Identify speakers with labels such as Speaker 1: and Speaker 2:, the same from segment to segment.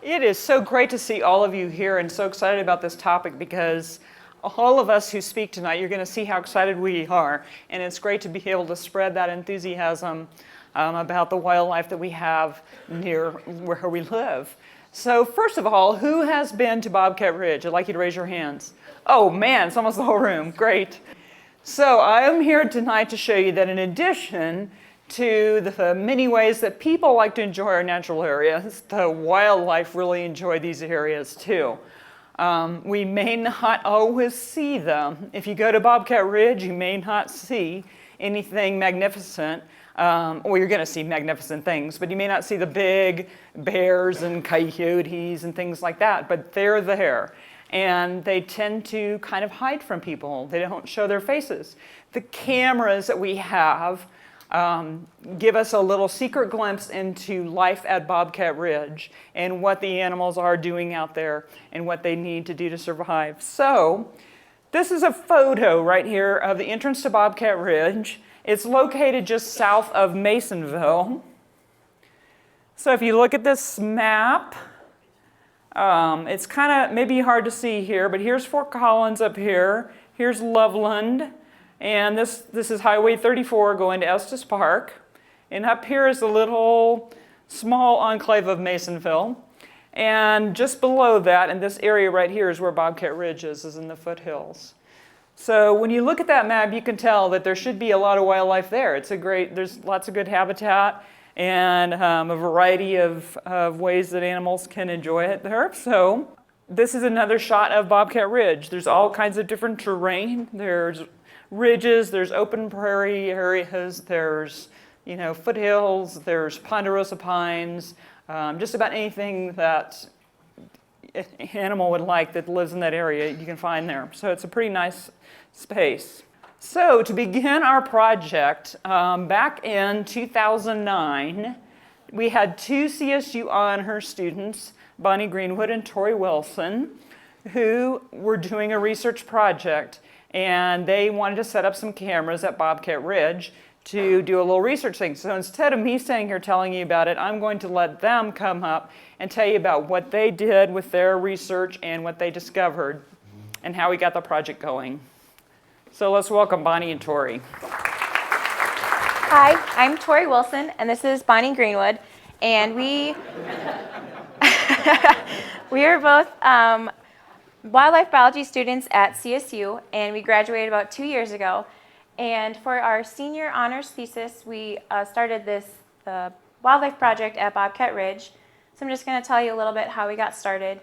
Speaker 1: It is so great to see all of you here and so excited about this topic because all of us who speak tonight, you're going to see how excited we are. And it's great to be able to spread that enthusiasm about the wildlife that we have near where we live. So first of all, who has been to Bobcat Ridge? I'd like you to raise your hands. Oh man, it's almost the whole room. Great. So I'm here tonight to show you that in addition to the many ways that people like to enjoy our natural areas, the wildlife really enjoy these areas too. We may not always see them. If you go to Bobcat Ridge, you may not see anything magnificent, or you're going to see magnificent things, but you may not see the big bears and coyotes and things like that, but they're there. And they tend to kind of hide from people. They don't show their faces. The cameras that we have give us a little secret glimpse into life at Bobcat Ridge and what the animals are doing out there and what they need to do to survive. So this is a photo right here of the entrance to Bobcat Ridge. It's located just south of Masonville. So if you look at this map, it's kind of maybe hard to see here, but here's Fort Collins up here. Here's Loveland. And this is Highway 34 going to Estes Park. And up here is a little small enclave of Masonville. And just below that, in this area right here, is where Bobcat Ridge is in the foothills. So when you look at that map, you can tell that there should be a lot of wildlife there. There's lots of good habitat and a variety of ways that animals can enjoy it there. So this is another shot of Bobcat Ridge. There's all kinds of different terrain. There's ridges, there's open prairie areas, there's foothills, there's ponderosa pines, just about anything that an animal would like that lives in that area you can find there. So it's a pretty nice space. So to begin our project, back in 2009, we had two CSU honor students, Bonnie Greenwood and Tori Wilson, who were doing a research project. And they wanted to set up some cameras at Bobcat Ridge to do a little research thing. So instead of me standing here telling you about it, I'm going to let them come up and tell you about what they did with their research and what they discovered and how we got the project going. So let's welcome Bonnie and Tori.
Speaker 2: Hi, I'm Tori Wilson, and this is Bonnie Greenwood. And we are both wildlife biology students at CSU, and we graduated about 2 years ago. And for our senior honors thesis, we started this wildlife project at Bobcat Ridge. So I'm just going to tell you a little bit how we got started.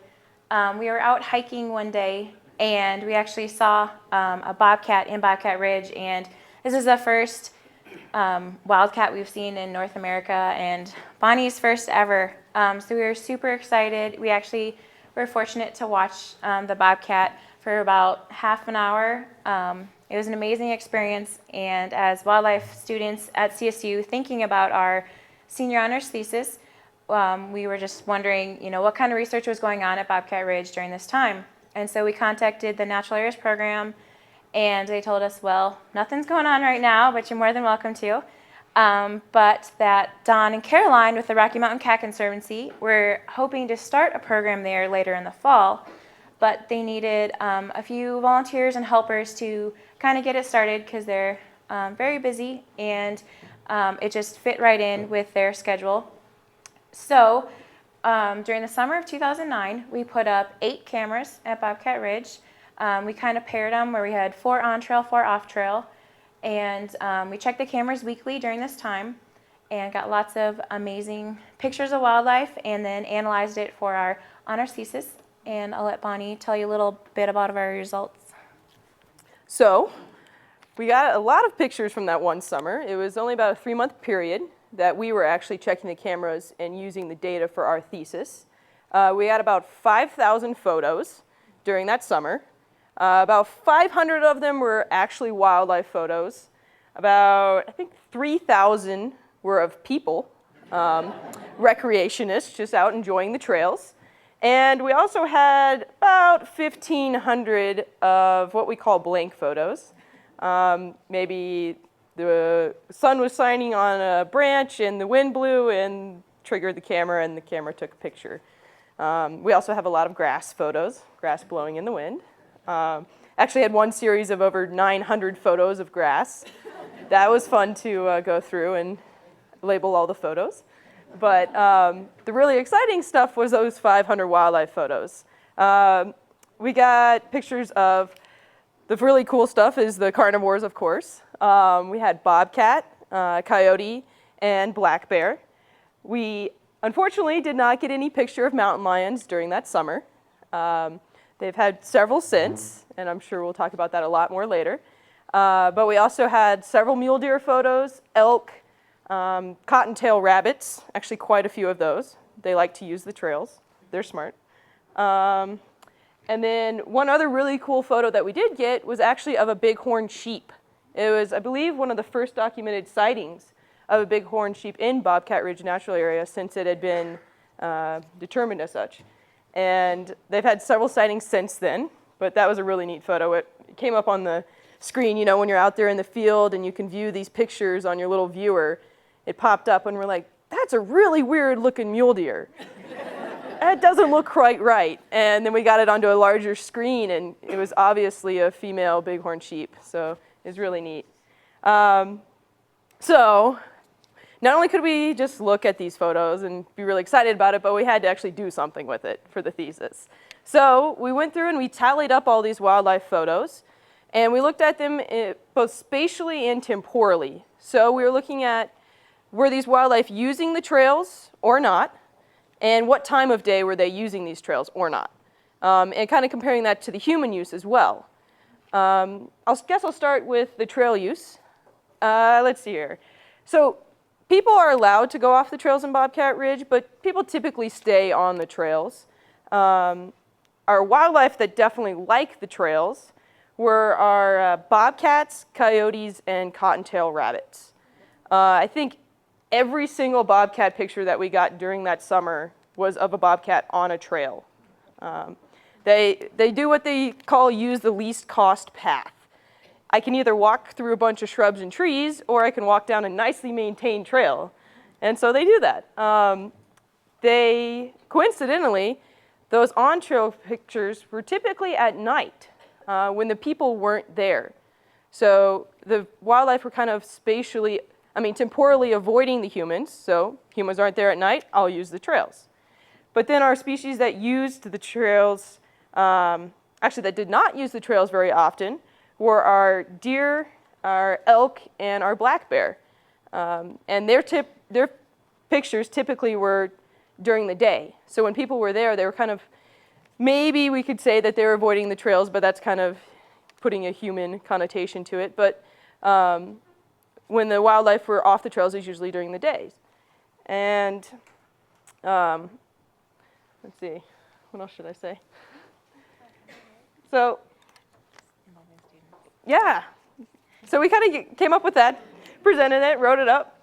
Speaker 2: We were out hiking one day, and we actually saw a bobcat in Bobcat Ridge, and this is the first wildcat we've seen in North America, and Bonnie's first ever. So we were super excited. We're fortunate to watch the bobcat for about half an hour. It was an amazing experience, and as wildlife students at CSU thinking about our senior honors thesis, we were just wondering, what kind of research was going on at Bobcat Ridge during this time. And so we contacted the Natural Areas program, and they told us, well, nothing's going on right now, but you're more than welcome to. But that Don and Caroline with the Rocky Mountain Cat Conservancy were hoping to start a program there later in the fall, but they needed a few volunteers and helpers to kind of get it started because they're very busy, and it just fit right in with their schedule. So during the summer of 2009, we put up 8 cameras at Bobcat Ridge. We kind of paired them where we had 4 on-trail, 4 off-trail. And we checked the cameras weekly during this time and got lots of amazing pictures of wildlife, and then analyzed it for our honors thesis. And I'll let Bonnie tell you a little bit about our results.
Speaker 3: So we got a lot of pictures from that one summer. It was only about a 3-month period that we were actually checking the cameras and using the data for our thesis. We had about 5,000 photos during that summer. About 500 of them were actually wildlife photos. About, I think, 3,000 were of people, recreationists just out enjoying the trails. And we also had about 1,500 of what we call blank photos. Maybe the sun was shining on a branch and the wind blew and triggered the camera, and the camera took a picture. We also have a lot of grass photos, grass blowing in the wind. Actually had one series of over 900 photos of grass. That was fun to go through and label all the photos. But the really exciting stuff was those 500 wildlife photos. We got pictures of the really cool stuff is the carnivores, of course. We had bobcat, coyote, and black bear. We unfortunately did not get any picture of mountain lions during that summer. They've had several since, and I'm sure we'll talk about that a lot more later. But we also had several mule deer photos, elk, cottontail rabbits, actually quite a few of those. They like to use the trails. They're smart. And then one other really cool photo that we did get was actually of a bighorn sheep. It was, I believe, one of the first documented sightings of a bighorn sheep in Bobcat Ridge Natural Area since it had been determined as such. And they've had several sightings since then, but that was a really neat photo. It came up on the screen, you know, when you're out there in the field and you can view these pictures on your little viewer. It popped up and we're like, that's a really weird looking mule deer. That doesn't look quite right. And then we got it onto a larger screen and it was obviously a female bighorn sheep. So it was really neat. So not only could we just look at these photos and be really excited about it, but we had to actually do something with it for the thesis. So we went through and we tallied up all these wildlife photos, and we looked at them both spatially and temporally. So we were looking at, were these wildlife using the trails or not, and what time of day were they using these trails or not, and kind of comparing that to the human use as well. I guess I'll start with the trail use. Let's see here. So people are allowed to go off the trails in Bobcat Ridge, but people typically stay on the trails. Our wildlife that definitely like the trails were our bobcats, coyotes, and cottontail rabbits. I think every single bobcat picture that we got during that summer was of a bobcat on a trail. They do what they call use the least cost path. I can either walk through a bunch of shrubs and trees, or I can walk down a nicely maintained trail. And so they do that. Coincidentally, those on-trail pictures were typically at night when the people weren't there. So the wildlife were kind of temporally avoiding the humans. So humans aren't there at night, I'll use the trails. But then our species that used the trails, that did not use the trails very often, were our deer, our elk, and our black bear. And their pictures typically were during the day. So when people were there, they were kind of, maybe we could say that they were avoiding the trails, but that's kind of putting a human connotation to it. But when the wildlife were off the trails, it was usually during the days. And let's see, what else should I say? So, yeah. So we kind of came up with that, presented it, wrote it up,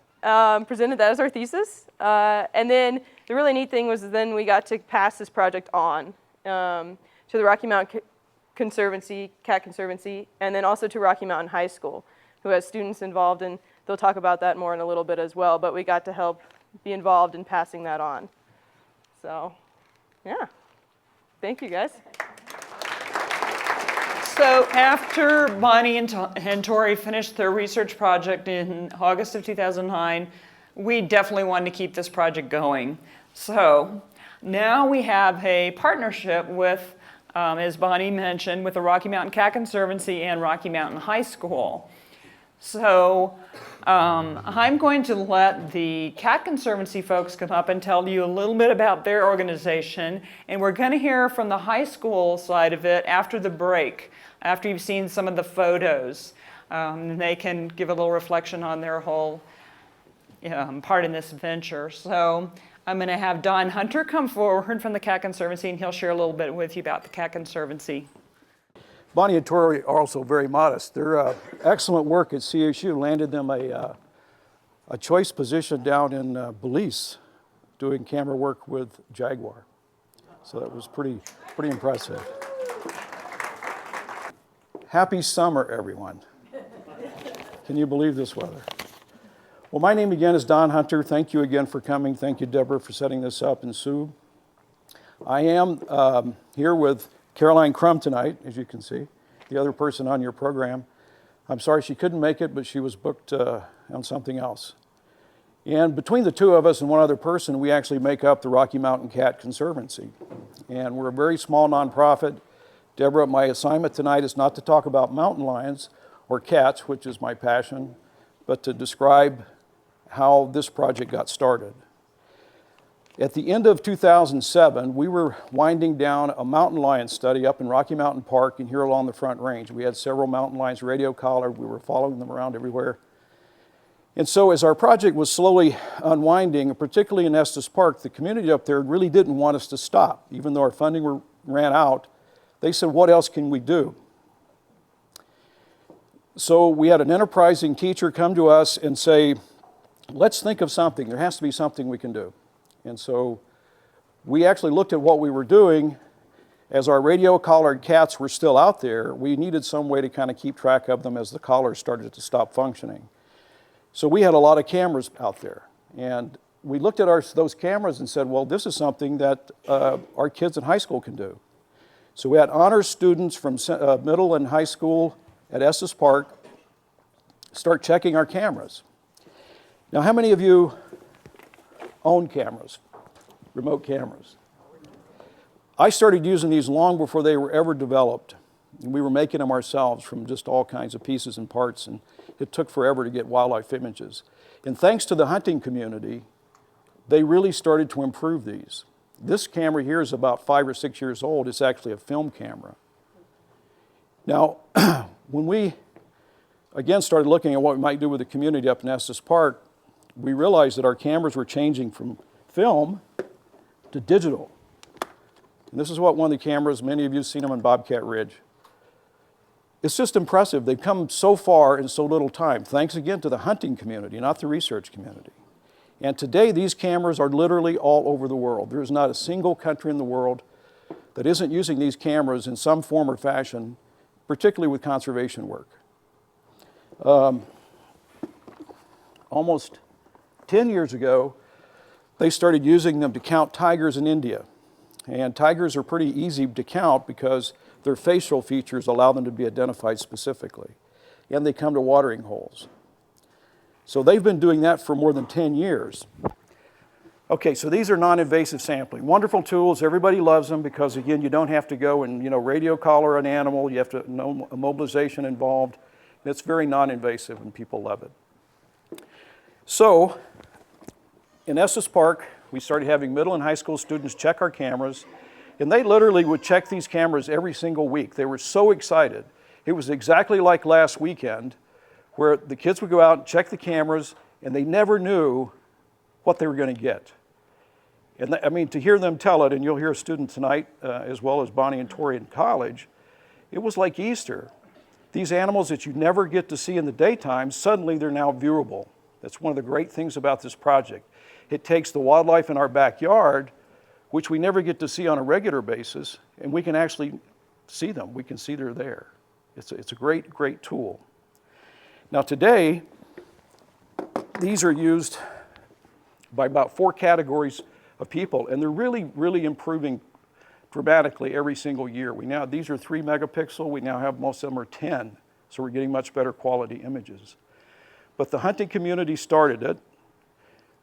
Speaker 3: presented that as our thesis. And then the really neat thing was then we got to pass this project on to the Rocky Mountain Conservancy, Cat Conservancy, and then also to Rocky Mountain High School, who has students involved, and they'll talk about that more in a little bit as well, but we got to help be involved in passing that on. So, yeah. Thank you, guys.
Speaker 1: So after Bonnie and Tori finished their research project in August of 2009, we definitely wanted to keep this project going. So now we have a partnership with, as Bonnie mentioned, with the Rocky Mountain Cat Conservancy and Rocky Mountain High School. So I'm going to let the Cat Conservancy folks come up and tell you a little bit about their organization, and we're going to hear from the high school side of it after the break, after you've seen some of the photos. They can give a little reflection on their whole part in this venture. So I'm going to have Don Hunter come forward from the Cat Conservancy, and he'll share a little bit with you about the Cat Conservancy.
Speaker 4: Bonnie and Tori are also very modest. Their excellent work at CSU landed them a choice position down in Belize doing camera work with Jaguar. So that was pretty impressive. Happy summer, everyone. Can you believe this weather? Well, my name again is Don Hunter. Thank you again for coming. Thank you, Deborah, for setting this up, and Sue. I am here with Caroline Crum tonight, as you can see, the other person on your program. I'm sorry she couldn't make it, but she was booked on something else. And between the two of us and one other person, we actually make up the Rocky Mountain Cat Conservancy. And we're a very small nonprofit. Deborah, my assignment tonight is not to talk about mountain lions or cats, which is my passion, but to describe how this project got started. At the end of 2007, we were winding down a mountain lion study up in Rocky Mountain Park and here along the Front Range. We had several mountain lions radio collared. We were following them around everywhere. And so as our project was slowly unwinding, particularly in Estes Park, the community up there really didn't want us to stop. Even though our funding ran out, they said, what else can we do? So we had an enterprising teacher come to us and say, let's think of something. There has to be something we can do. And so we actually looked at what we were doing. As our radio collared cats were still out there, we needed some way to kind of keep track of them as the collars started to stop functioning. So we had a lot of cameras out there. And we looked at those cameras and said, well, this is something that our kids in high school can do. So we had honors students from middle and high school at Estes Park start checking our cameras. Now, how many of you own cameras, remote cameras? I started using these long before they were ever developed. And we were making them ourselves from just all kinds of pieces and parts, and it took forever to get wildlife images. And thanks to the hunting community, they really started to improve these. This camera here is about 5 or 6 years old. It's actually a film camera. Now, when we again started looking at what we might do with the community up in Estes Park, we realized that our cameras were changing from film to digital. And this is what one of the cameras, many of you have seen them on Bobcat Ridge. It's just impressive. They've come so far in so little time, thanks again to the hunting community, not the research community. And today, these cameras are literally all over the world. There is not a single country in the world that isn't using these cameras in some form or fashion, particularly with conservation work. Almost 10 years ago, they started using them to count tigers in India. And tigers are pretty easy to count because their facial features allow them to be identified specifically. And they come to watering holes. So they've been doing that for more than 10 years. Okay, so these are non-invasive sampling. Wonderful tools. Everybody loves them because, again, you don't have to go and radio collar an animal. You have to know immobilization involved. It's very non-invasive and people love it. So in Estes Park, we started having middle and high school students check our cameras, and they literally would check these cameras every single week. They were so excited. It was exactly like last weekend, where the kids would go out and check the cameras, and they never knew what they were going to get. And I mean, to hear them tell it, and you'll hear a student tonight, as well as Bonnie and Tori in college, it was like Easter. These animals that you never get to see in the daytime, suddenly they're now viewable. That's one of the great things about this project. It takes the wildlife in our backyard, which we never get to see on a regular basis, and we can actually see them. We can see they're there. It's a great, great tool. Now today, these are used by about 4 categories of people, and they're really, really improving dramatically every single year. These are 3 megapixel. We now have most of them are 10, so we're getting much better quality images. But the hunting community started it.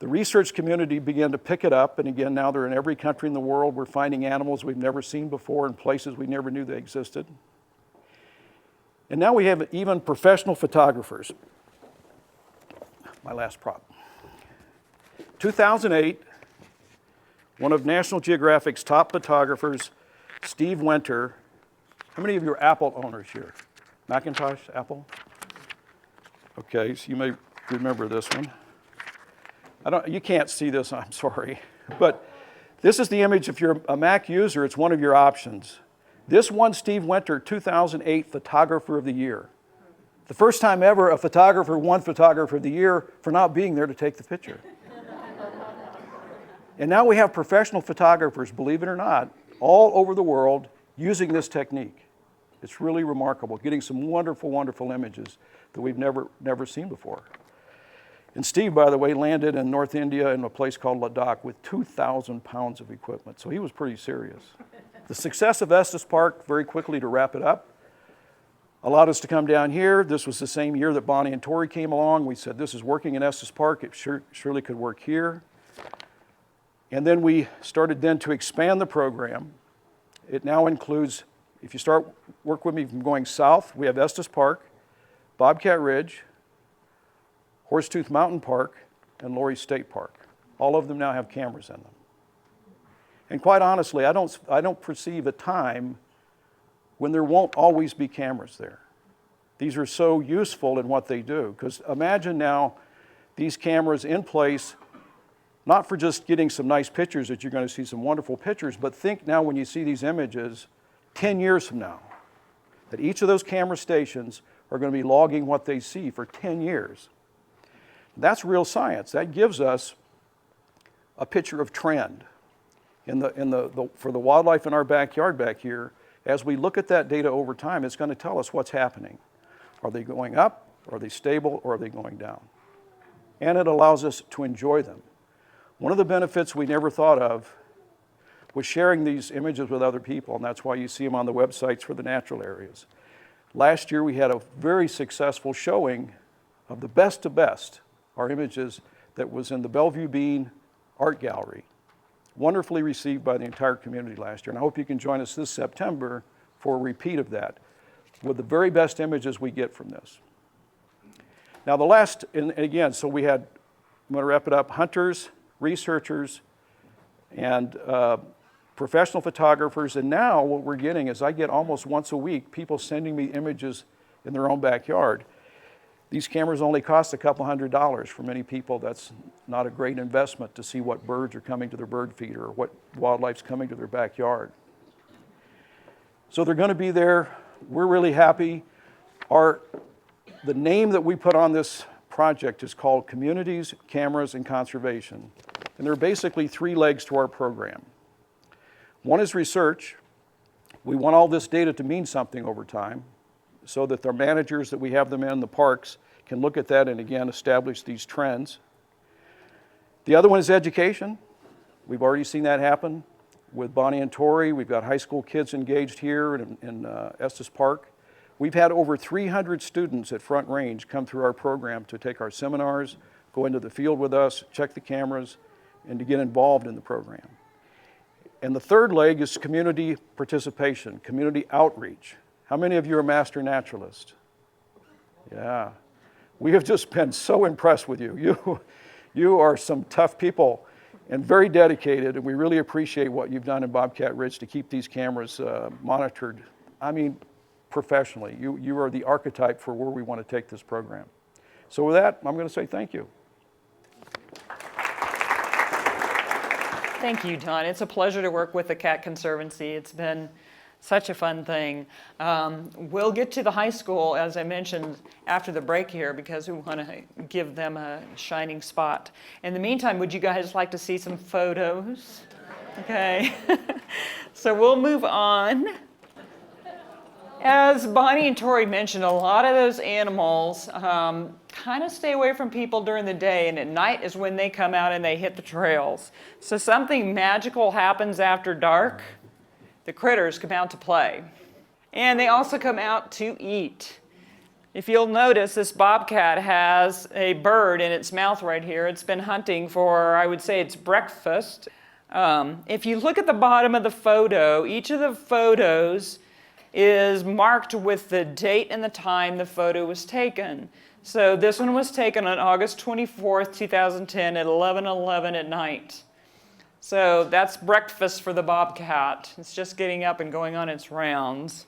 Speaker 4: The research community began to pick it up, and again, now they're in every country in the world. We're finding animals we've never seen before in places we never knew they existed. And now we have even professional photographers. My last prop. 2008, one of National Geographic's top photographers, Steve Winter. How many of you are Apple owners here? Macintosh, Apple? Okay, so you may remember this one. You can't see this, I'm sorry. But this is the image. If you're a Mac user, it's one of your options. This won Steve Winter 2008 Photographer of the Year. The first time ever a photographer won Photographer of the Year for not being there to take the picture. And now we have professional photographers, believe it or not, all over the world using this technique. It's really remarkable, getting some wonderful, wonderful images that we've never seen before. And Steve, by the way, landed in North India in a place called Ladakh with 2,000 pounds of equipment, so he was pretty serious. The success of Estes Park, very quickly to wrap it up, allowed us to come down here. This was the same year that Bonnie and Tori came along. We said, this is working in Estes Park, it surely could work here. And then we started then to expand the program. It now includes, if you start work with me from going south, we have Estes Park, Bobcat Ridge, Horsetooth Mountain Park, and Laurie State Park. All of them now have cameras in them. And quite honestly, I don't perceive a time when there won't always be cameras there. These are so useful in what they do, because imagine now these cameras in place, not for just getting some nice pictures that you're going to see some wonderful pictures, but think now when you see these images 10 years from now, that each of those camera stations are going to be logging what they see for 10 years. That's real science. That gives us a picture of trend for the wildlife in our backyard back here. As we look at that data over time, it's going to tell us what's happening. Are they going up, are they stable, or are they going down? And it allows us to enjoy them. One of the benefits we never thought of was sharing these images with other people, and that's why you see them on the websites for the natural areas. Last year we had a very successful showing of the best of best, our images that was in the Bellevue Bean Art Gallery. Wonderfully received by the entire community last year, and I hope you can join us this September for a repeat of that with the very best images we get from this. Now the last, and again, so we had, I'm going to wrap it up, hunters, researchers, and professional photographers, and now what we're getting is I get almost once a week people sending me images in their own backyard. These cameras only cost a couple $100. For many people, that's not a great investment to see what birds are coming to their bird feeder or what wildlife's coming to their backyard. So they're going to be there. We're really happy. The name that we put on this project is called Communities, Cameras, and Conservation. And there are basically three legs to our program. One is research. We want all this data to mean something over time, so that the managers that we have them in the parks can look at that and again establish these trends. The other one is education. We've already seen that happen with Bonnie and Tori. We've got high school kids engaged here in Estes Park. We've had over 300 students at Front Range come through our program to take our seminars, go into the field with us, check the cameras, and to get involved in the program. And the third leg is community participation, community outreach. How many of you are master naturalists? Yeah. We have just been so impressed with you. You are some tough people and very dedicated, and we really appreciate what you've done in Bobcat Ridge to keep these cameras monitored. I mean, professionally. You are the archetype for where we want to take this program. So with that, I'm going to say thank you.
Speaker 1: Thank you, Don. It's a pleasure to work with the Cat Conservancy. It's been such a fun thing. We'll get to the high school, as I mentioned, after the break here because we want to give them a shining spot. In the meantime, would you guys like to see some photos? Okay. So we'll move on. As Bonnie and Tori mentioned, a lot of those animals kind of stay away from people during the day, and at night is when they come out and they hit the trails. So something magical happens after dark. The critters come out to play. And they also come out to eat. If you'll notice, this bobcat has a bird in its mouth right here. It's been hunting for, I would say, its breakfast. If you look at the bottom of the photo, each of the photos is marked with the date and the time the photo was taken. So this one was taken on August 24th, 2010 at 11:11 at night. So that's breakfast for the bobcat. It's just getting up and going on its rounds.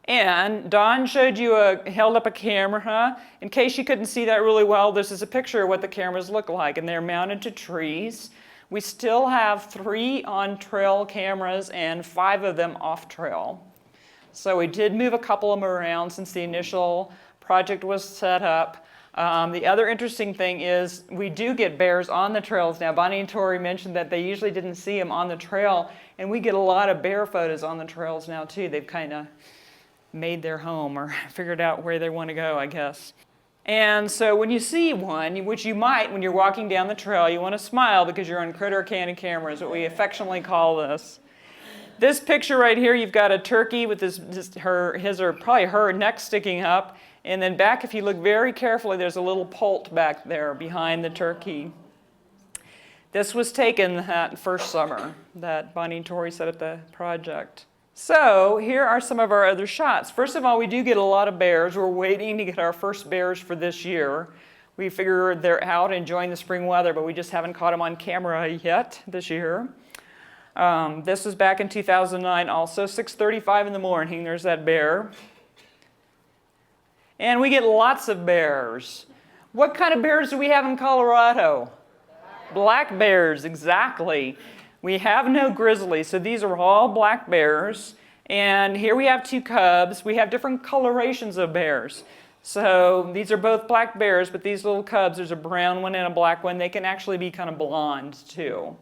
Speaker 1: And Don held up a camera. In case you couldn't see that really well, this is a picture of what the cameras look like, and they're mounted to trees. We still have 3 on-trail cameras and 5 of them off-trail. So we did move a couple of them around since the initial project was set up. The other interesting thing is we do get bears on the trails now. Bonnie and Tori mentioned that they usually didn't see them on the trail, and we get a lot of bear photos on the trails now too. They've kind of made their home or figured out where they want to go, I guess. And so when you see one, which you might when you're walking down the trail, you want to smile because you're on Critter Candid Camera, is what we affectionately call this. This picture right here, you've got a turkey with his or probably her neck sticking up. And then back, if you look very carefully, there's a little poult back there behind the turkey. This was taken that first summer that Bonnie and Tori set up the project. So here are some of our other shots. First of all, we do get a lot of bears. We're waiting to get our first bears for this year. We figure they're out enjoying the spring weather, but we just haven't caught them on camera yet this year. This was back in 2009 also, 6:35 in the morning. There's that bear. And we get lots of bears. What kind of bears do we have in Colorado? Black bears, exactly. We have no grizzlies, so these are all black bears. And here we have two cubs. We have different colorations of bears. So these are both black bears, but these little cubs, there's a brown one and a black one. They can actually be kind of blonde too.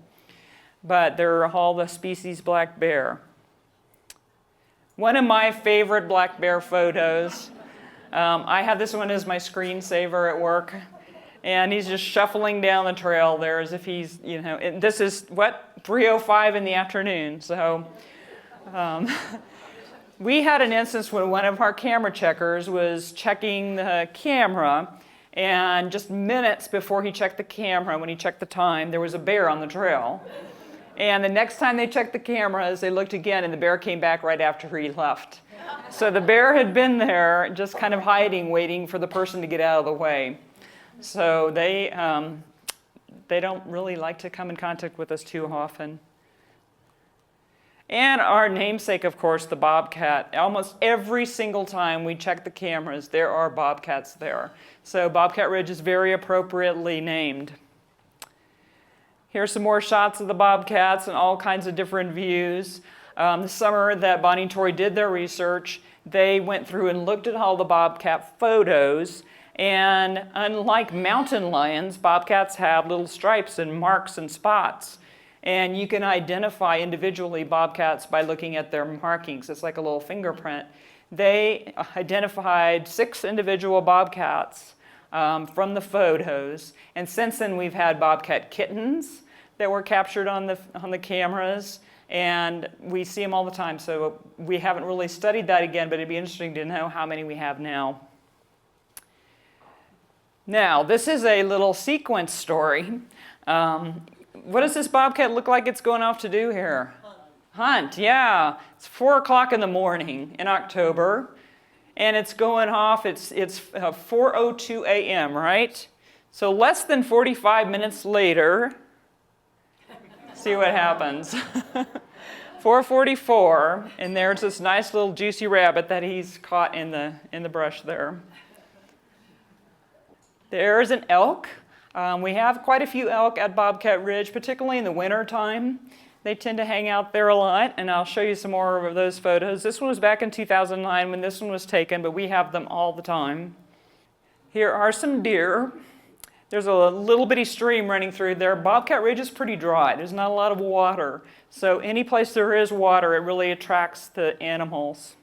Speaker 1: But they're all the species black bear. One of my favorite black bear photos, I have this one as my screensaver at work. And he's just shuffling down the trail there as if he's, and this is, 3:05 in the afternoon. So we had an instance when one of our camera checkers was checking the camera, and just minutes before he checked the camera, when he checked the time, there was a bear on the trail. And the next time they checked the cameras, they looked again, and the bear came back right after he left. So the bear had been there just kind of hiding, waiting for the person to get out of the way. So they don't really like to come in contact with us too often. And our namesake, of course, the bobcat. Almost every single time we check the cameras, there are bobcats there. So Bobcat Ridge is very appropriately named. Here's some more shots of the bobcats and all kinds of different views. The summer that Bonnie and Tori did their research, they went through and looked at all the bobcat photos. And unlike mountain lions, bobcats have little stripes and marks and spots. And you can identify individually bobcats by looking at their markings. It's like a little fingerprint. They identified 6 individual bobcats from the photos. And since then, we've had bobcat kittens that were captured on the cameras. And we see them all the time. So we haven't really studied that again, but it'd be interesting to know how many we have now. Now, this is a little sequence story. What does this bobcat look like it's going off to do here? Hunt, yeah. It's 4 o'clock in the morning in October, and it's going off, it's 4:02 a.m., right? So less than 45 minutes later, see what happens. 4:44, and there's this nice little juicy rabbit that he's caught in the brush there. There's an elk. We have quite a few elk at Bobcat Ridge, particularly in the winter time. They tend to hang out there a lot, and I'll show you some more of those photos. This one was back in 2009 when this one was taken, but we have them all the time. Here are some deer. There's a little bitty stream running through there. Bobcat Ridge is pretty dry. There's not a lot of water. So any place there is water, it really attracts the animals.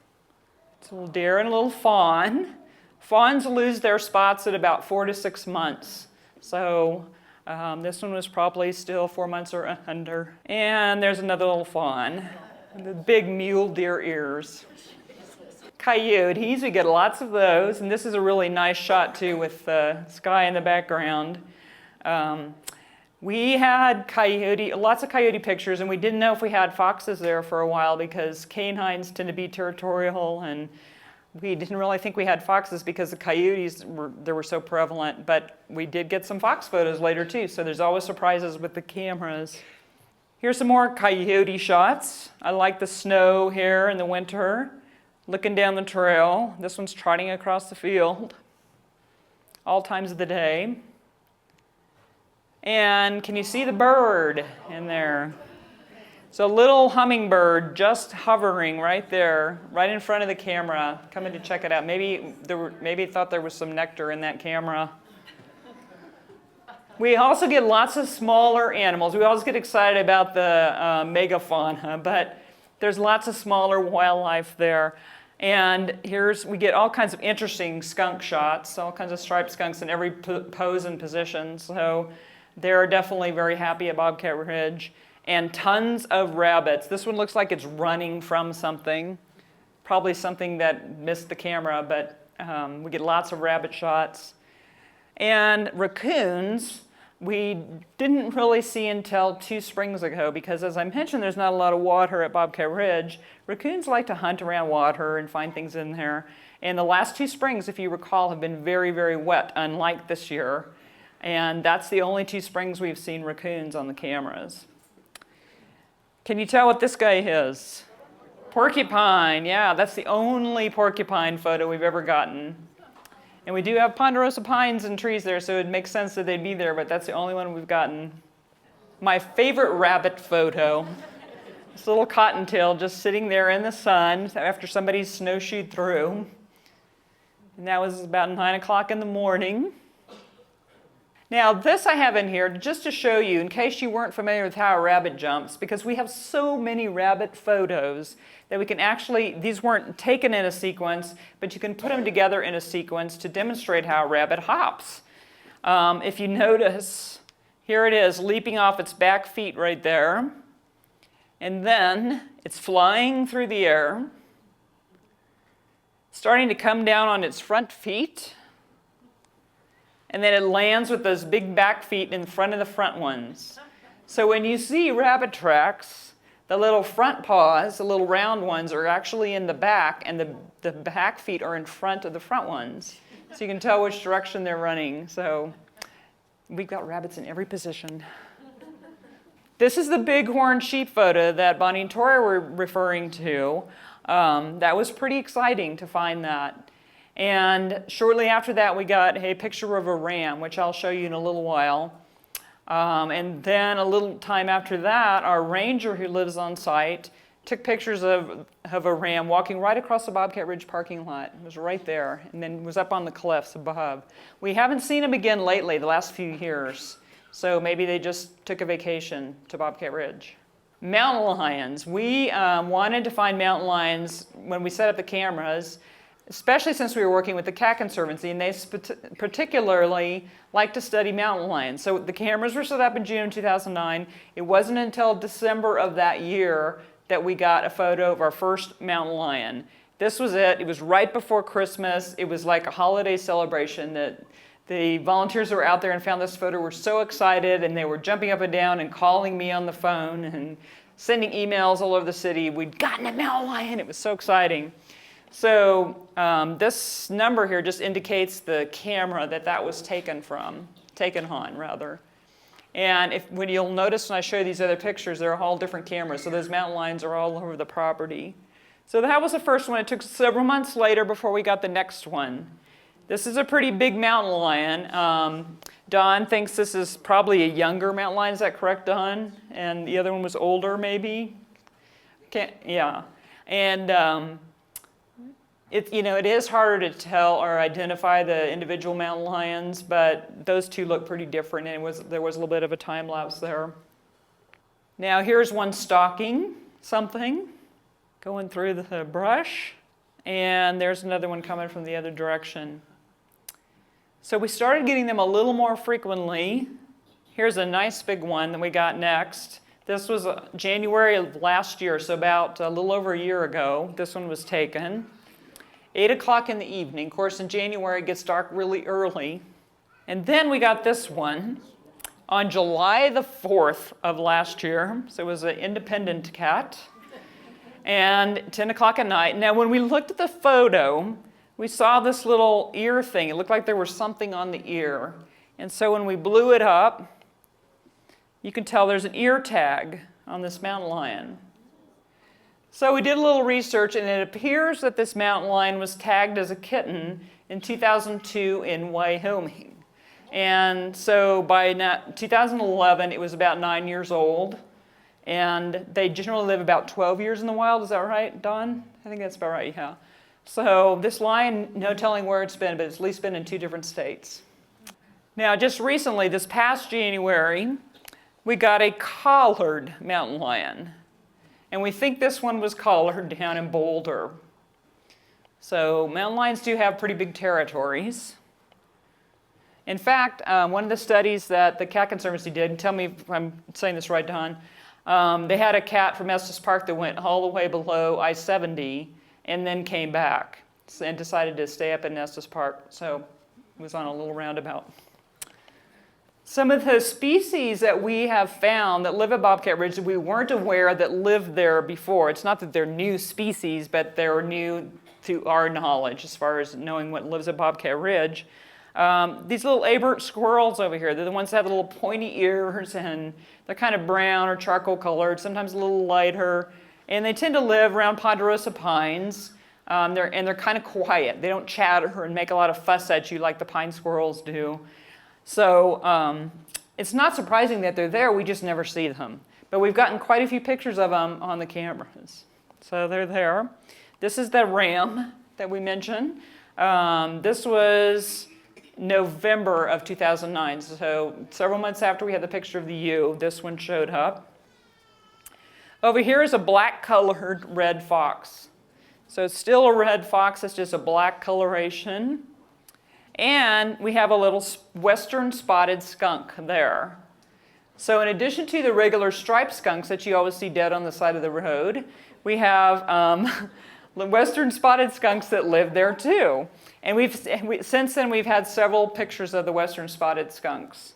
Speaker 1: It's a little deer and a little fawn. Fawns lose their spots at about 4 to 6 months. So this one was probably still 4 months or under. And there's another little fawn, the big mule deer ears. Coyotes, we get lots of those. And this is a really nice shot too with the sky in the background. We had lots of coyote pictures, and we didn't know if we had foxes there for a while because canines tend to be territorial, and we didn't really think we had foxes because the coyotes were so prevalent, but we did get some fox photos later too, so there's always surprises with the cameras. Here's some more coyote shots. I like the snow here in the winter, looking down the trail. This one's trotting across the field, all times of the day. And can you see the bird in there? It's a little hummingbird just hovering right there, right in front of the camera, coming to check it out. Maybe it thought there was some nectar in that camera. We also get lots of smaller animals. We always get excited about the megafauna, but there's lots of smaller wildlife there. And we get all kinds of interesting skunk shots, all kinds of striped skunks in every pose and position. So they're definitely very happy at Bobcat Ridge. And tons of rabbits. This one looks like it's running from something. Probably something that missed the camera, but we get lots of rabbit shots. And raccoons, we didn't really see until 2 springs ago because, as I mentioned, there's not a lot of water at Bobcat Ridge. Raccoons like to hunt around water and find things in there. And the last 2 springs, if you recall, have been very, very wet, unlike this year. And that's the only 2 springs we've seen raccoons on the cameras. Can you tell what this guy is? Porcupine, yeah, that's the only porcupine photo we've ever gotten. And we do have ponderosa pines and trees there, so it makes sense that they'd be there, but that's the only one we've gotten. My favorite rabbit photo, this little cottontail just sitting there in the sun after somebody snowshoed through. And that was about 9 o'clock in the morning. Now, this I have in here just to show you, in case you weren't familiar with how a rabbit jumps, because we have so many rabbit photos that we can actually, these weren't taken in a sequence, but you can put them together in a sequence to demonstrate how a rabbit hops. If you notice, here it is, leaping off its back feet right there. And then it's flying through the air, starting to come down on its front feet. And then it lands with those big back feet in front of the front ones. So when you see rabbit tracks, the little front paws, the little round ones, are actually in the back, and the back feet are in front of the front ones. So you can tell which direction they're running. So we've got rabbits in every position. This is the bighorn sheep photo that Bonnie and Tori were referring to. That was pretty exciting to find that. And shortly after that, we got a picture of a ram, which I'll show you in a little while. And then a little time after that, our ranger who lives on site took pictures of a ram walking right across the Bobcat Ridge parking lot. It was right there, and then was up on the cliffs above. We haven't seen him again lately, the last few years. So maybe they just took a vacation to Bobcat Ridge. Mountain lions. We wanted to find mountain lions when we set up the cameras, especially since we were working with the Cat Conservancy, and they particularly like to study mountain lions. So the cameras were set up in June 2009. It wasn't until December of that year that we got a photo of our first mountain lion. This was it. It was right before Christmas. It was like a holiday celebration that the volunteers who were out there and found this photo were so excited, and they were jumping up and down and calling me on the phone and sending emails all over the city. We'd gotten a mountain lion. It was so exciting. So this number here just indicates the camera that was taken on rather. And when you'll notice when I show you these other pictures, they're all different cameras. So those mountain lions are all over the property. So that was the first one. It took several months later before we got the next one. This is a pretty big mountain lion. Don thinks this is probably a younger mountain lion. Is that correct, Don? And the other one was older, maybe? Yeah. And it is harder to tell or identify the individual mountain lions, but those two look pretty different, and there was a little bit of a time lapse there. Now here's one stalking something, going through the brush, and there's another one coming from the other direction. So we started getting them a little more frequently. Here's a nice big one that we got next. This was January of last year, so about a little over a year ago, this one was taken. 8 o'clock in the evening. Of course, in January, it gets dark really early. And then we got this one on July the 4th of last year. So it was an independent cat. And 10 o'clock at night. Now, when we looked at the photo, we saw this little ear thing. It looked like there was something on the ear. And so when we blew it up, you can tell there's an ear tag on this mountain lion. So we did a little research, and it appears that this mountain lion was tagged as a kitten in 2002 in Wyoming. And so by 2011, it was about 9 years old. And they generally live about 12 years in the wild. Is that right, Don? I think that's about right, yeah. So this lion, no telling where it's been, but it's at least been in 2 different states. Now, just recently, this past January, we got a collared mountain lion. And we think this one was collared down in Boulder. So mountain lions do have pretty big territories. In fact, one of the studies that the Cat Conservancy did, tell me if I'm saying this right, Don, they had a cat from Estes Park that went all the way below I-70 and then came back and decided to stay up in Estes Park. So it was on a little roundabout. Some of the species that we have found that live at Bobcat Ridge that we weren't aware that lived there before, it's not that they're new species, but they're new to our knowledge as far as knowing what lives at Bobcat Ridge. These little Abert squirrels over here, they're the ones that have little pointy ears, and they're kind of brown or charcoal colored, sometimes a little lighter, and they tend to live around ponderosa pines. They're kind of quiet. They don't chatter and make a lot of fuss at you like the pine squirrels do. So it's not surprising that they're there, we just never see them. But we've gotten quite a few pictures of them on the cameras. So they're there. This is the ram that we mentioned. This was November of 2009, so several months after we had the picture of the ewe, this one showed up. Over here is a black-colored red fox. So it's still a red fox, it's just a black coloration. And we have a little western spotted skunk there. So in addition to the regular striped skunks that you always see dead on the side of the road, we have the western spotted skunks that live there too. And since then we've had several pictures of the western spotted skunks.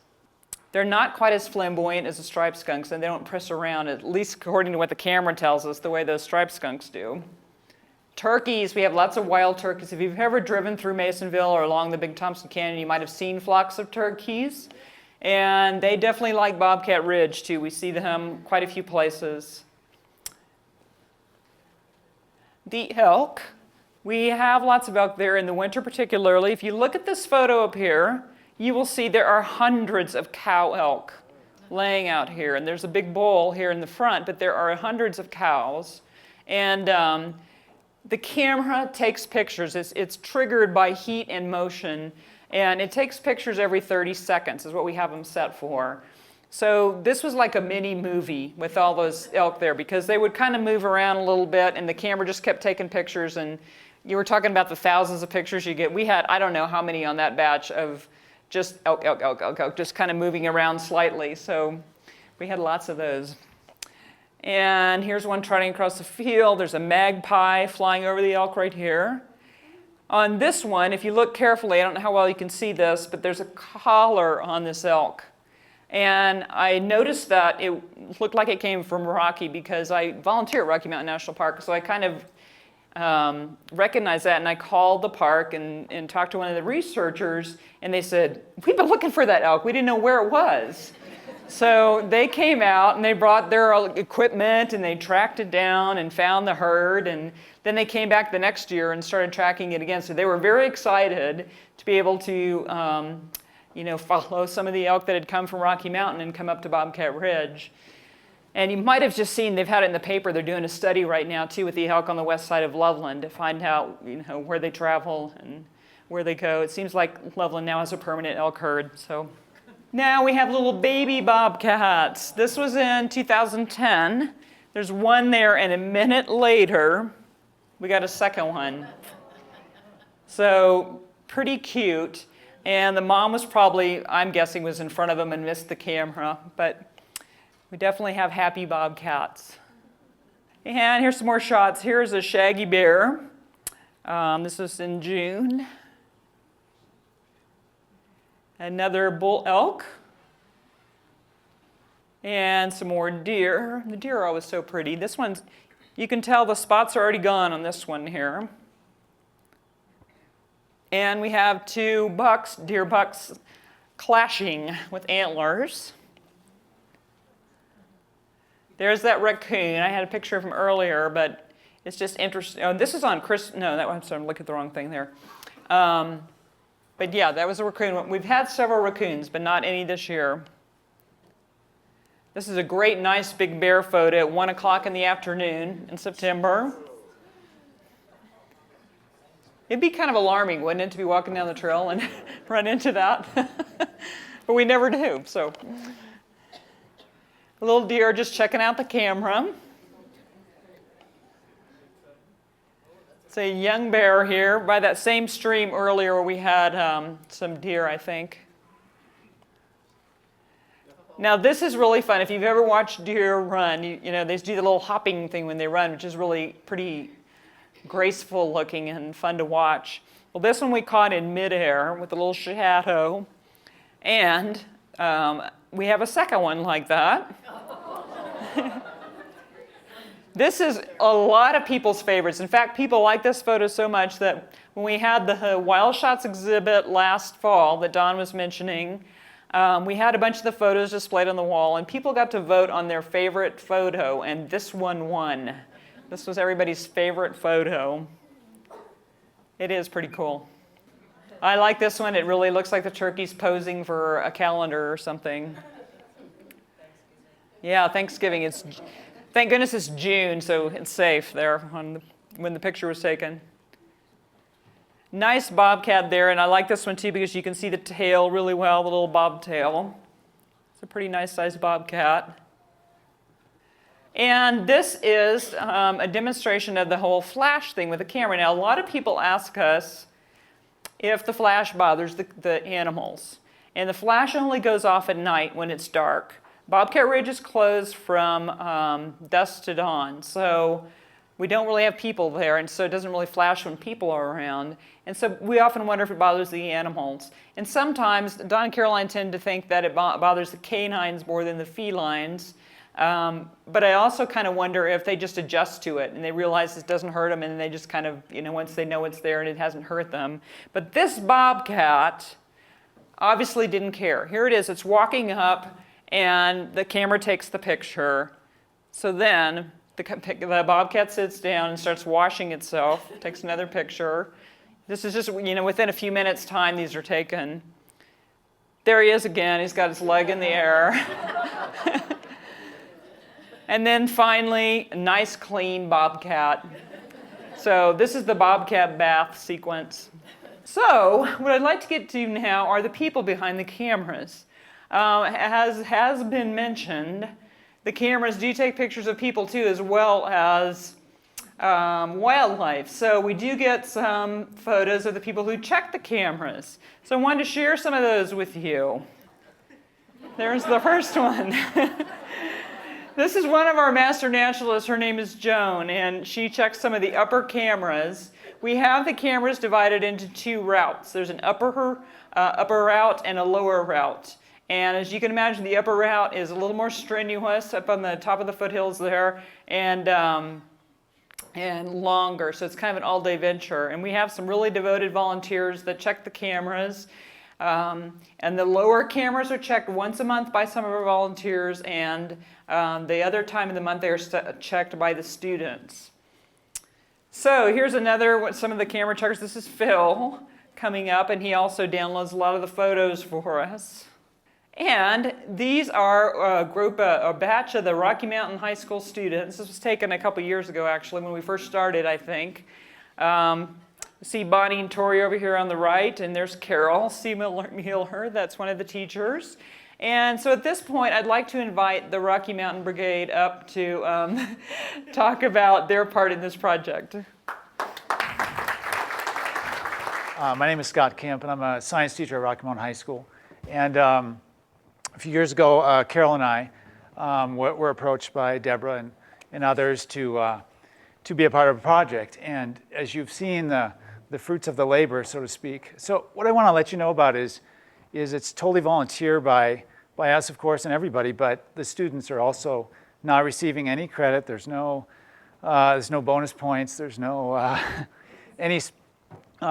Speaker 1: They're not quite as flamboyant as the striped skunks, and they don't press around, at least according to what the camera tells us, the way those striped skunks do. Turkeys, we have lots of wild turkeys. If you've ever driven through Masonville or along the Big Thompson Canyon, you might have seen flocks of turkeys. And they definitely like Bobcat Ridge too. We see them quite a few places. The elk, we have lots of elk there in the winter particularly. If you look at this photo up here, you will see there are hundreds of cow elk laying out here. And there's a big bull here in the front, but there are hundreds of cows. And the camera takes pictures. It's triggered by heat and motion, and it takes pictures every 30 seconds is what we have them set for. So this was like a mini movie with all those elk there, because they would kind of move around a little bit, and the camera just kept taking pictures. And you were talking about the thousands of pictures you get. We had, I don't know how many on that batch of just elk, elk, elk, elk, elk, just kind of moving around slightly. So we had lots of those. And here's one trotting across the field. There's a magpie flying over the elk right here. On this one, if you look carefully, I don't know how well you can see this, but there's a collar on this elk. And I noticed that it looked like it came from Rocky, because I volunteer at Rocky Mountain National Park, so I kind of recognized that, and I called the park and talked to one of the researchers, and they said, "We've been looking for that elk. We didn't know where it was." So they came out and they brought their equipment and they tracked it down and found the herd, and then they came back the next year and started tracking it again. So they were very excited to be able to follow some of the elk that had come from Rocky Mountain and come up to Bobcat Ridge. And you might have just seen, they've had it in the paper, they're doing a study right now too with the elk on the west side of Loveland to find out where they travel and where they go. It seems like Loveland now has a permanent elk herd. So now we have little baby bobcats. This was in 2010. There's one there, and a minute later, we got a second one. So pretty cute. And the mom was probably, I'm guessing, was in front of them and missed the camera. But we definitely have happy bobcats. And here's some more shots. Here's a shaggy bear. This was in June. Another bull elk. And some more deer. The deer are always so pretty. This one's, you can tell the spots are already gone on this one here. And we have two bucks, deer bucks, clashing with antlers. There's that raccoon. I had a picture of him earlier, but it's just interesting. Oh, this is on I'm sorry, I'm looking at the wrong thing there. But yeah, that was a raccoon. We've had several raccoons, but not any this year. This is a great, nice big bear photo at 1 o'clock in the afternoon in September. It'd be kind of alarming, wouldn't it, to be walking down the trail and run into that? But we never do, so. A little deer just checking out the camera. It's a young bear here by that same stream earlier where we had some deer, I think. Now this is really fun. If you've ever watched deer run, you know, they do the little hopping thing when they run, which is really pretty graceful looking and fun to watch. Well, this one we caught in midair with a little shadow, and we have a second one like that. This is a lot of people's favorites. In fact, people like this photo so much that when we had the Wild Shots exhibit last fall that Don was mentioning, we had a bunch of the photos displayed on the wall, and people got to vote on their favorite photo, and this one won. This was everybody's favorite photo. It is pretty cool. I like this one. It really looks like the turkey's posing for a calendar or something. Yeah, Thanksgiving. Thank goodness it's June, so it's safe there when the picture was taken. Nice bobcat there, and I like this one too because you can see the tail really well, the little bobtail. It's a pretty nice sized bobcat. And this is a demonstration of the whole flash thing with the camera. Now, a lot of people ask us if the flash bothers the animals. And the flash only goes off at night when it's dark. Bobcat Ridge is closed from dusk to dawn, so we don't really have people there, and so it doesn't really flash when people are around. And so we often wonder if it bothers the animals. And sometimes, Don and Caroline tend to think that it bothers the canines more than the felines. But I also kind of wonder if they just adjust to it and they realize it doesn't hurt them, and they just kind of, you know, once they know it's there and it hasn't hurt them. But this bobcat obviously didn't care. Here it is, it's walking up, and the camera takes the picture. So then the bobcat sits down and starts washing itself, takes another picture. This is just, you know, within a few minutes' time these are taken. There he is again, he's got his leg in the air. And then finally, a nice clean bobcat. So this is the bobcat bath sequence. So what I'd like to get to now are the people behind the cameras. As has been mentioned, the cameras do take pictures of people too, as well as wildlife. So we do get some photos of the people who check the cameras. So I wanted to share some of those with you. There's the first one. This is one of our master naturalists. Her name is Joan, and she checks some of the upper cameras. We have the cameras divided into two routes. There's an upper route and a lower route. And as you can imagine, the upper route is a little more strenuous up on the top of the foothills there, and longer. So it's kind of an all-day venture. And we have some really devoted volunteers that check the cameras. And the lower cameras are checked once a month by some of our volunteers, and the other time of the month they are checked by the students. So here's some of the camera checkers. This is Phil coming up, and he also downloads a lot of the photos for us. And these are a batch of the Rocky Mountain High School students. This was taken a couple years ago, actually, when we first started, I think. See Bonnie and Tori over here on the right, and there's Carol C. Miller, that's one of the teachers. And so at this point, I'd like to invite the Rocky Mountain Brigade up to talk about their part in this project.
Speaker 5: My name is Scott Kemp, and I'm a science teacher at Rocky Mountain High School. And a few years ago, Carol and I were approached by Deborah and others to be a part of a project. And as you've seen, the fruits of the labor, so to speak. So what I want to let you know about is it's totally volunteer by us, of course, and everybody, but the students are also not receiving any credit. There's no bonus points. There's no any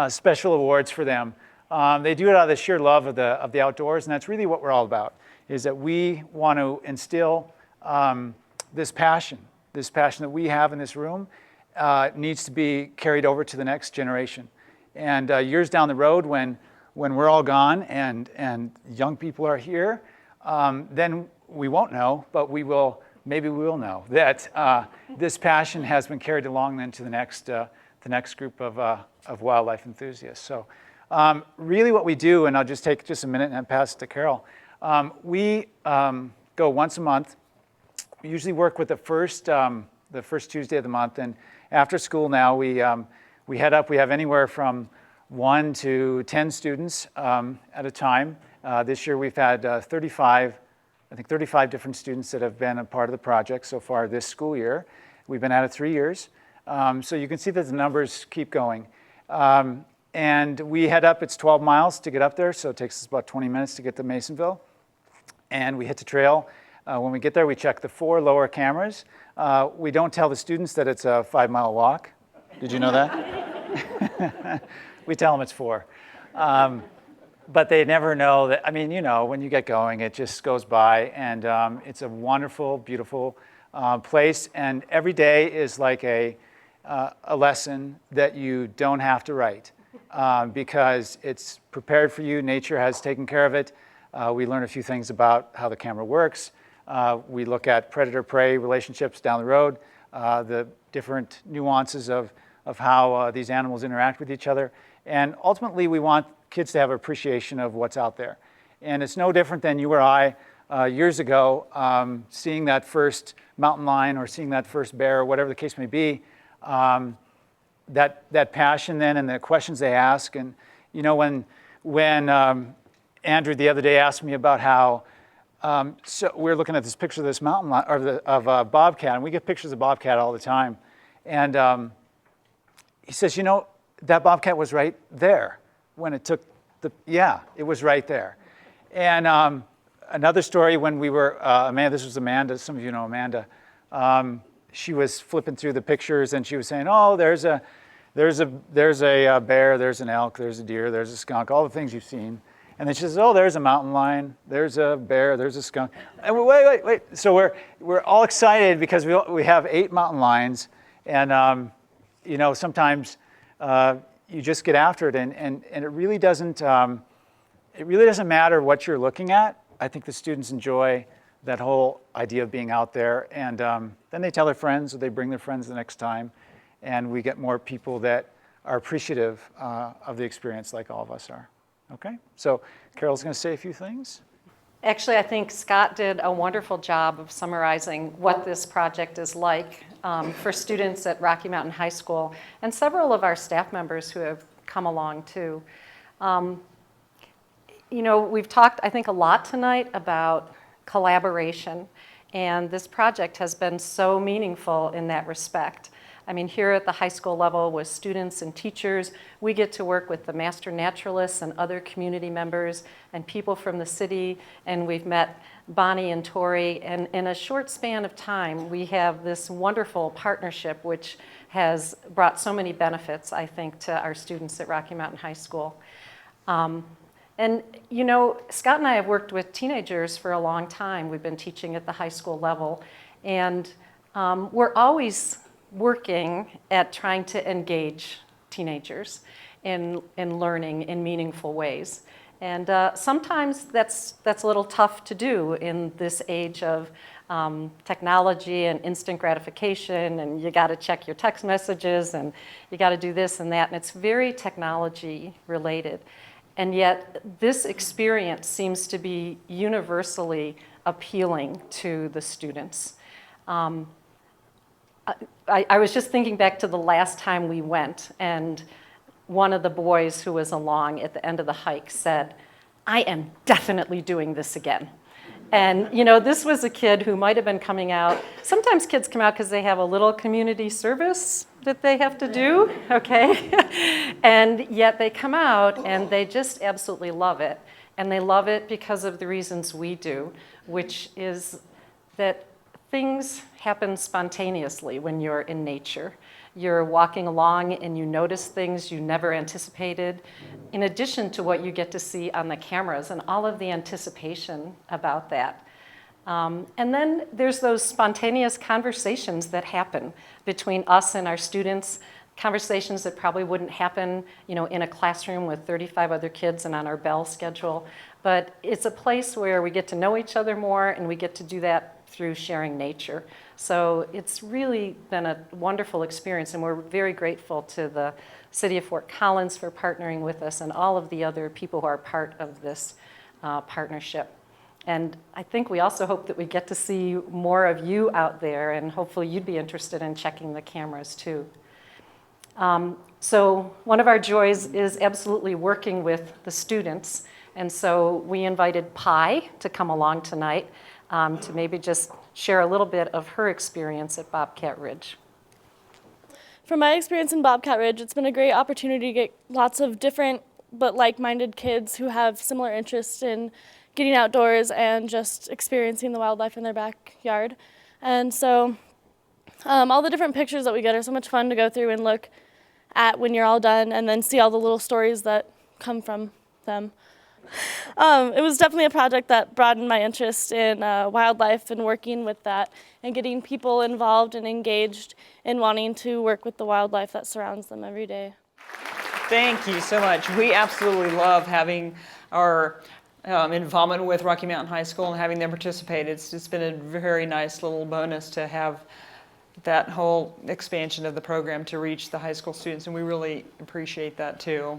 Speaker 5: special awards for them. They do it out of the sheer love of the outdoors, and that's really what we're all about, is that we want to instill this passion that we have in this room needs to be carried over to the next generation. And years down the road, when we're all gone and young people are here, then we won't know, but maybe we will know that this passion has been carried along then to the next group of wildlife enthusiasts. So really what we do, and I'll just take just a minute and pass it to Carol, we go once a month. We usually work with the first Tuesday of the month, and after school now we we head up. We have anywhere from 1 to 10 students at a time. This year we've had 35 different students that have been a part of the project so far this school year. We've been at it 3 years. So you can see that the numbers keep going. And we head up, it's 12 miles to get up there, so it takes us about 20 minutes to get to Masonville. And we hit the trail. When we get there, we check the 4 lower cameras. We don't tell the students that it's a 5-mile walk. Did you know that? We tell them it's 4. But they never know that, I mean, you know, when you get going, it just goes by, and it's a wonderful, beautiful place, and every day is like a lesson that you don't have to write because it's prepared for you. Nature has taken care of it. We learn a few things about how the camera works. We look at predator-prey relationships down the road, the different nuances of how these animals interact with each other. And ultimately, we want kids to have an appreciation of what's out there. And it's no different than you or I years ago seeing that first mountain lion or seeing that first bear or whatever the case may be. That passion then and the questions they ask. And you know, when Andrew the other day asked me about how, so we're looking at this picture of this mountain lion, or of a bobcat, and we get pictures of bobcat all the time. And he says, you know, that bobcat was right there when it took it was right there. And another story when we were, this was Amanda, some of you know Amanda. She was flipping through the pictures and she was saying, oh, there's a bear, there's an elk, there's a deer, there's a skunk, all the things you've seen. And then she says, oh, there's a mountain lion, there's a bear, there's a skunk. And wait. So we're all excited because we have 8 mountain lions, and you know, sometimes you just get after it, and it really doesn't matter what you're looking at. I think the students enjoy that whole idea of being out there, and then they tell their friends, or they bring their friends the next time, and we get more people that are appreciative of the experience like all of us are. Okay, so Carol's going to say a few things.
Speaker 6: Actually, I think Scott did a wonderful job of summarizing what this project is like for students at Rocky Mountain High School and several of our staff members who have come along too. You know, we've talked, I think, a lot tonight about collaboration, and this project has been so meaningful in that respect. I mean, here at the high school level with students and teachers, we get to work with the master naturalists and other community members and people from the city, and we've met Bonnie and Tori, and in a short span of time, we have this wonderful partnership which has brought so many benefits, I think, to our students at Rocky Mountain High School. And you know, Scott and I have worked with teenagers for a long time. We've been teaching at the high school level, and we're always working at trying to engage teenagers in learning in meaningful ways. And sometimes that's a little tough to do in this age of technology and instant gratification, and you got to check your text messages, and you got to do this and that, and it's very technology related. And yet this experience seems to be universally appealing to the students. I was just thinking back to the last time we went, and one of the boys who was along at the end of the hike said, I am definitely doing this again. And you know, this was a kid who might have been coming out. Sometimes kids come out because they have a little community service that they have to do, okay? And yet they come out and they just absolutely love it. And they love it because of the reasons we do, which is that things happen spontaneously when you're in nature. You're walking along and you notice things you never anticipated, in addition to what you get to see on the cameras and all of the anticipation about that. And then there's those spontaneous conversations that happen between us and our students, conversations that probably wouldn't happen, you know, in a classroom with 35 other kids and on our bell schedule. But it's a place where we get to know each other more, and we get to do that through sharing nature. So it's really been a wonderful experience, and we're very grateful to the City of Fort Collins for partnering with us and all of the other people who are part of this partnership. And I think we also hope that we get to see more of you out there, and hopefully you'd be interested in checking the cameras too. So one of our joys is absolutely working with the students. And so we invited Pi to come along tonight to maybe just share a little bit of her experience at Bobcat Ridge.
Speaker 7: From my experience in Bobcat Ridge, it's been a great opportunity to get lots of different but like-minded kids who have similar interests in getting outdoors and just experiencing the wildlife in their backyard. And so all the different pictures that we get are so much fun to go through and look at when you're all done and then see all the little stories that come from them. It was definitely a project that broadened my interest in wildlife and working with that and getting people involved and engaged in wanting to work with the wildlife that surrounds them every day.
Speaker 1: Thank you so much. We absolutely love having our involvement with Rocky Mountain High School and having them participate. It's been a very nice little bonus to have that whole expansion of the program to reach the high school students, and we really appreciate that too.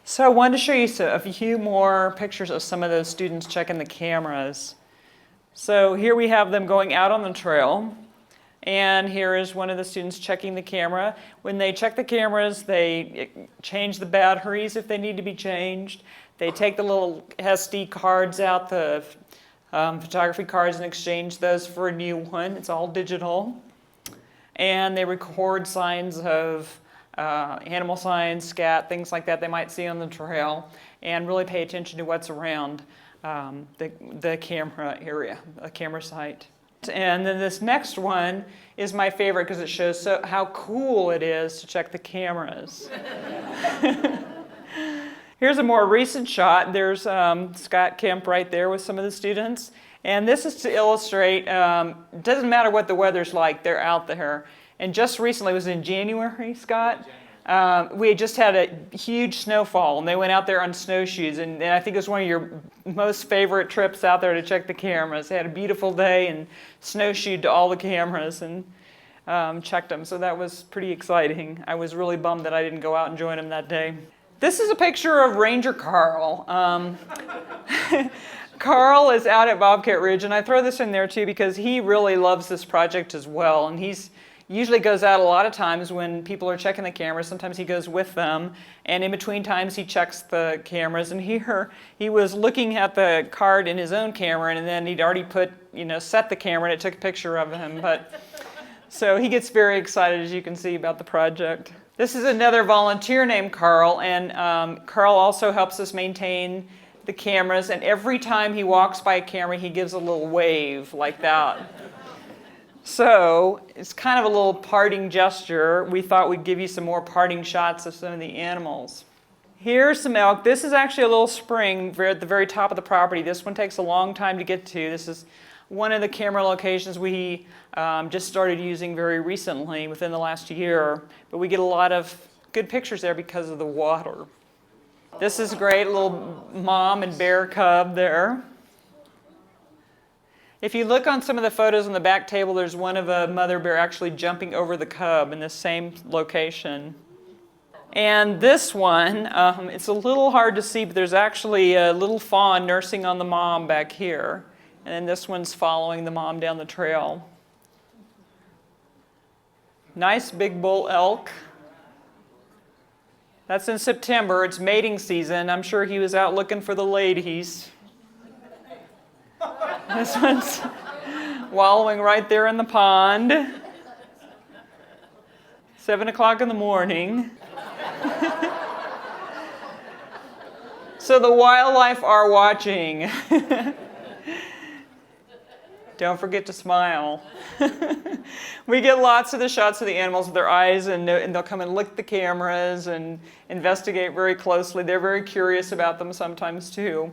Speaker 1: So I wanted to show you a few more pictures of some of those students checking the cameras. So here we have them going out on the trail, and here is one of the students checking the camera. When they check the cameras, they change the batteries if they need to be changed. They take the little SD cards out, the photography cards, and exchange those for a new one. It's all digital. And they record signs of animal signs, scat, things like that they might see on the trail, and really pay attention to what's around the camera area, the camera site. And then this next one is my favorite because it shows how cool it is to check the cameras. Here's a more recent shot. There's Scott Kemp right there with some of the students. And this is to illustrate, it doesn't matter what the weather's like, they're out there. And just recently, it was in January, Scott, we had just had a huge snowfall, and they went out there on snowshoes. And I think it was one of your most favorite trips out there to check the cameras. They had a beautiful day and snowshoed to all the cameras and checked them. So that was pretty exciting. I was really bummed that I didn't go out and join them that day. This is a picture of Ranger Carl. Carl is out at Bobcat Ridge, and I throw this in there too because he really loves this project as well. And he's usually goes out a lot of times when people are checking the cameras. Sometimes he goes with them, and in between times he checks the cameras. And here he was looking at the card in his own camera, and then he'd already set the camera, and it took a picture of him. So he gets very excited, as you can see, about the project. This is another volunteer named Carl, and Carl also helps us maintain the cameras. And every time he walks by a camera, he gives a little wave like that. So it's kind of a little parting gesture. We thought we'd give you some more parting shots of some of the animals. Here's some elk. This is actually a little spring at the very top of the property. This one takes a long time to get to. This is one of the camera locations we just started using very recently, within the last year. But we get a lot of good pictures there because of the water. This is great, little mom and bear cub there. If you look on some of the photos on the back table, there's one of a mother bear actually jumping over the cub in the same location. And this one, it's a little hard to see, but there's actually a little fawn nursing on the mom back here. And then this one's following the mom down the trail. Nice big bull elk. That's in September. It's mating season. I'm sure he was out looking for the ladies. This one's wallowing right there in the pond. 7 o'clock in the morning. So the wildlife are watching. Don't forget to smile. We get lots of the shots of the animals with their eyes, and they'll come and lick the cameras and investigate very closely. They're very curious about them sometimes too.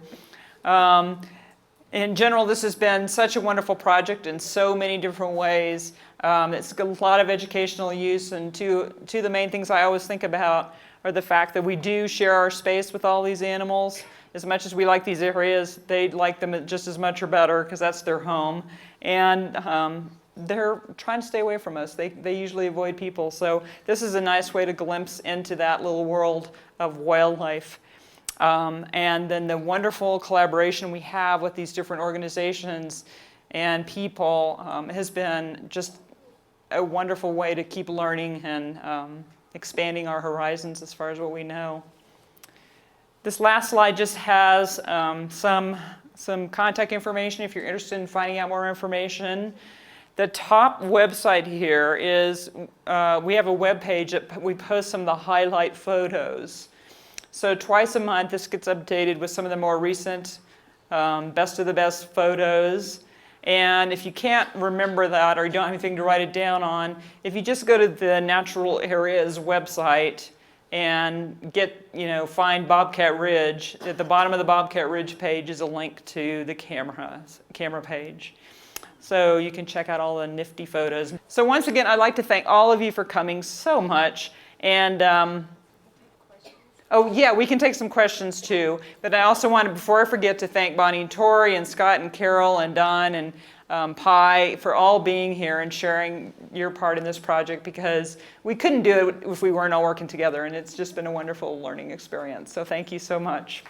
Speaker 1: In general, this has been such a wonderful project in so many different ways. It's got a lot of educational use, and two of the main things I always think about are the fact that we do share our space with all these animals. As much as we like these areas, they like them just as much or better because that's their home. And they're trying to stay away from us. They usually avoid people. So this is a nice way to glimpse into that little world of wildlife. And then the wonderful collaboration we have with these different organizations and people has been just a wonderful way to keep learning and expanding our horizons as far as what we know. This last slide just has some contact information if you're interested in finding out more information. The top website here is, we have a web page that we post some of the highlight photos. So twice a month this gets updated with some of the more recent best of the best photos. And if you can't remember that or you don't have anything to write it down on, if you just go to the Natural Areas website and find Bobcat Ridge, at the bottom of the Bobcat Ridge page is a link to the camera page. So you can check out all the nifty photos. So once again, I'd like to thank all of you for coming so much. And oh yeah, we can take some questions too. But I also wanted, before I forget, to thank Bonnie and Tori and Scott and Carol and Don and Pi for all being here and sharing your part in this project, because we couldn't do it if we weren't all working together, and it's just been a wonderful learning experience. So thank you so much.